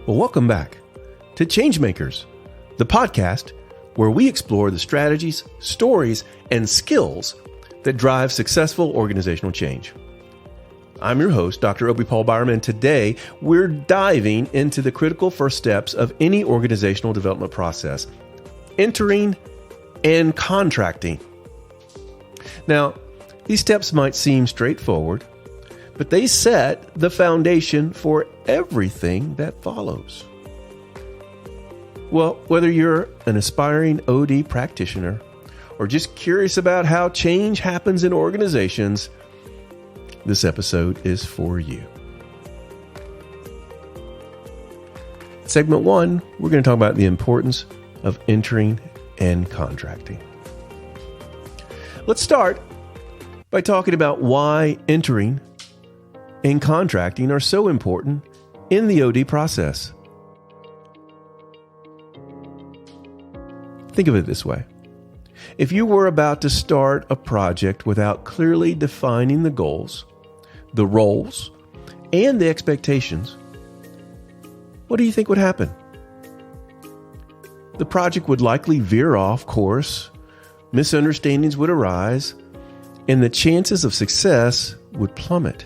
Well, welcome back to Changemakers, the podcast where we explore the strategies, stories, and skills that drive successful organizational change. I'm your host, Dr. Obi Paul Byram, and today we're diving into the critical first steps of any organizational development process, entering and contracting. Now, these steps might seem straightforward, but they set the foundation for everything that follows. Well, whether you're an aspiring OD practitioner or just curious about how change happens in organizations, this episode is for you. Segment 1, we're going to talk about the importance of entering and contracting. Let's start by talking about why entering and contracting are so important in the OD process. Think of it this way. If you were about to start a project without clearly defining the goals, the roles, and the expectations, what do you think would happen? The project would likely veer off course, misunderstandings would arise, and the chances of success would plummet.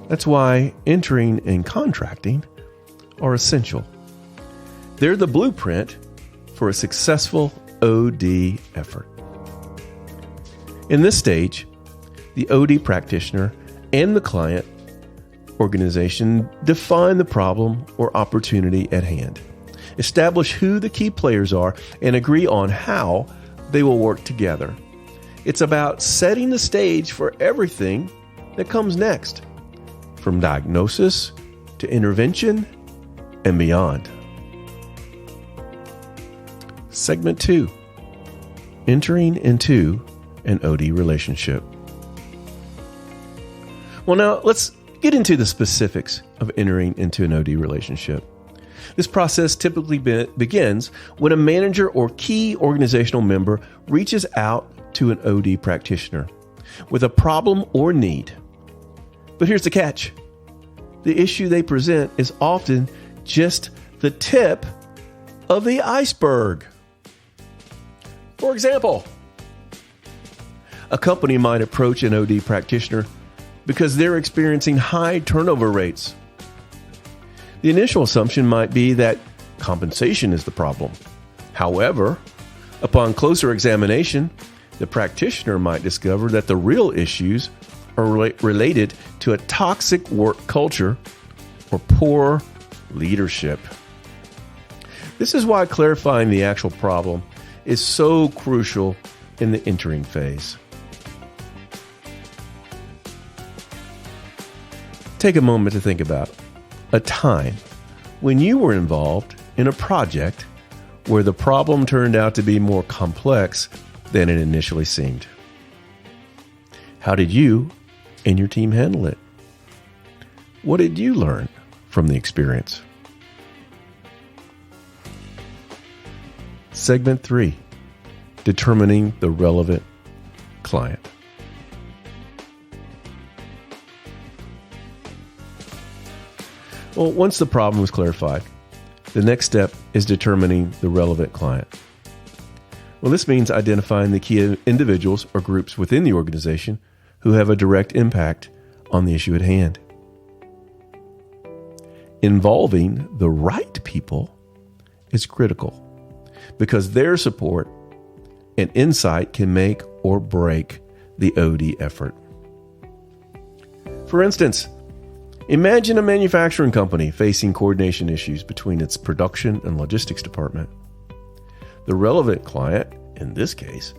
That's why entering and contracting are essential. They're the blueprint for a successful OD effort. In this stage, the OD practitioner and the client organization define the problem or opportunity at hand, establish who the key players are, and agree on how they will work together. It's about setting the stage for everything that comes next, from diagnosis to intervention and beyond. Segment 2, entering into an OD relationship. Well, now let's get into the specifics of entering into an OD relationship. This process typically begins when a manager or key organizational member reaches out to an OD practitioner with a problem or need. But here's the catch. The issue they present is often just the tip of the iceberg. For example, a company might approach an OD practitioner because they're experiencing high turnover rates. The initial assumption might be that compensation is the problem. However, upon closer examination, the practitioner might discover that the real issues are related to a toxic work culture or poor leadership. This is why clarifying the actual problem is so crucial in the entering phase. Take a moment to think about a time when you were involved in a project where the problem turned out to be more complex than it initially seemed. How did you and your team handle it? What did you learn from the experience? Segment 3, determining the relevant client. Well, once the problem was clarified, the next step is determining the relevant client. Well, this means identifying the key individuals or groups within the organization who have a direct impact on the issue at hand. Involving the right people is critical because their support and insight can make or break the OD effort. For instance, imagine a manufacturing company facing coordination issues between its production and logistics department. The relevant client, in this case,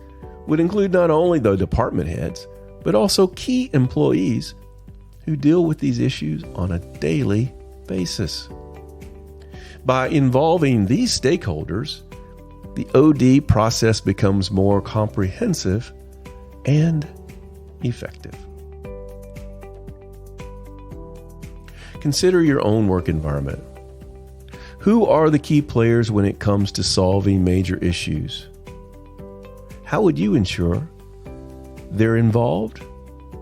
would include not only the department heads, but also key employees who deal with these issues on a daily basis. By involving these stakeholders, the OD process becomes more comprehensive and effective. Consider your own work environment. Who are the key players when it comes to solving major issues? How would you ensure they're involved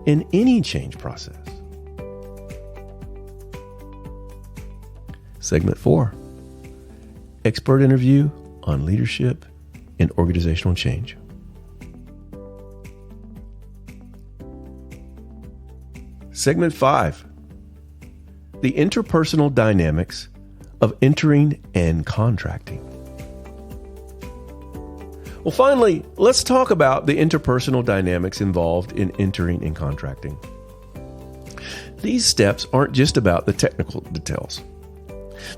in any change process? Segment 4, expert interview on leadership and organizational change. Segment 5, the interpersonal dynamics of entering and contracting. Well, finally, let's talk about the interpersonal dynamics involved in entering and contracting. These steps aren't just about the technical details.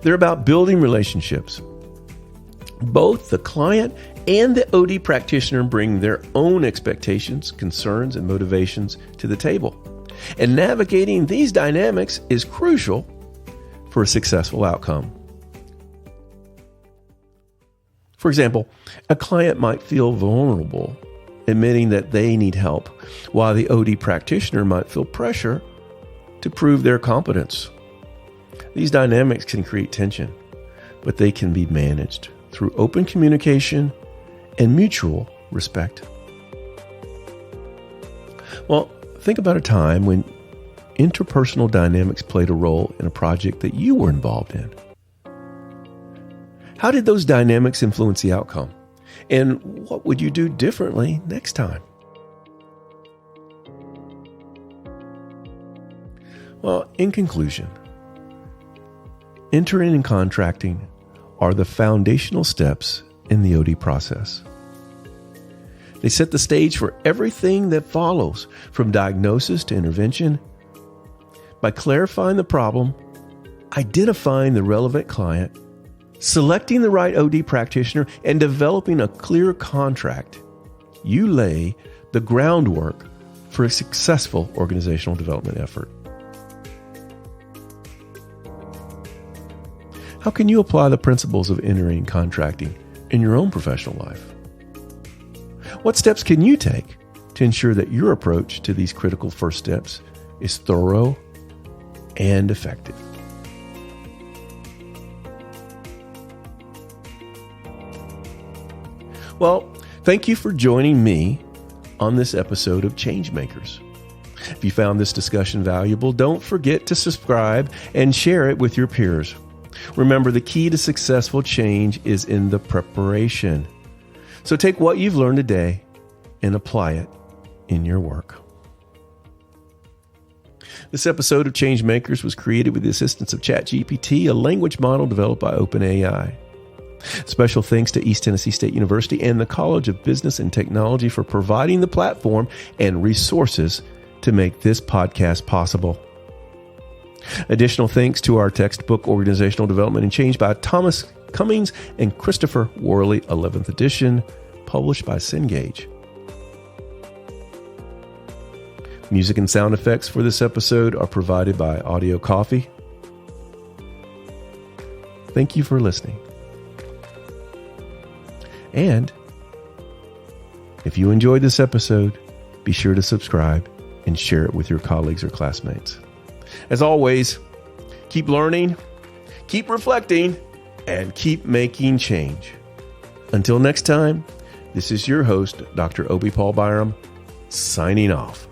They're about building relationships. Both the client and the OD practitioner bring their own expectations, concerns, and motivations to the table. And navigating these dynamics is crucial for a successful outcome. For example, a client might feel vulnerable, admitting that they need help, while the OD practitioner might feel pressure to prove their competence. These dynamics can create tension, but they can be managed through open communication and mutual respect. Well, think about a time when interpersonal dynamics played a role in a project that you were involved in. How did those dynamics influence the outcome? And what would you do differently next time? Well, in conclusion, entering and contracting are the foundational steps in the OD process. They set the stage for everything that follows, from diagnosis to intervention. By clarifying the problem, identifying the relevant client, selecting the right OD practitioner, and developing a clear contract, you lay the groundwork for a successful organizational development effort. How can you apply the principles of entering and contracting in your own professional life? What steps can you take to ensure that your approach to these critical first steps is thorough and effective? Well, thank you for joining me on this episode of Changemakers. If you found this discussion valuable, don't forget to subscribe and share it with your peers. Remember, the key to successful change is in the preparation. So take what you've learned today and apply it in your work. This episode of Changemakers was created with the assistance of ChatGPT, a language model developed by OpenAI. Special thanks to East Tennessee State University and the College of Business and Technology for providing the platform and resources to make this podcast possible. Additional thanks to our textbook, Organizational Development and Change by Thomas Cummings and Christopher Worley, 11th edition, published by Cengage. Music and sound effects for this episode are provided by Audio Coffee. Thank you for listening. And if you enjoyed this episode, be sure to subscribe and share it with your colleagues or classmates. As always, keep learning, keep reflecting, and keep making change. Until next time, this is your host, Dr. Obi Paul Byram, signing off.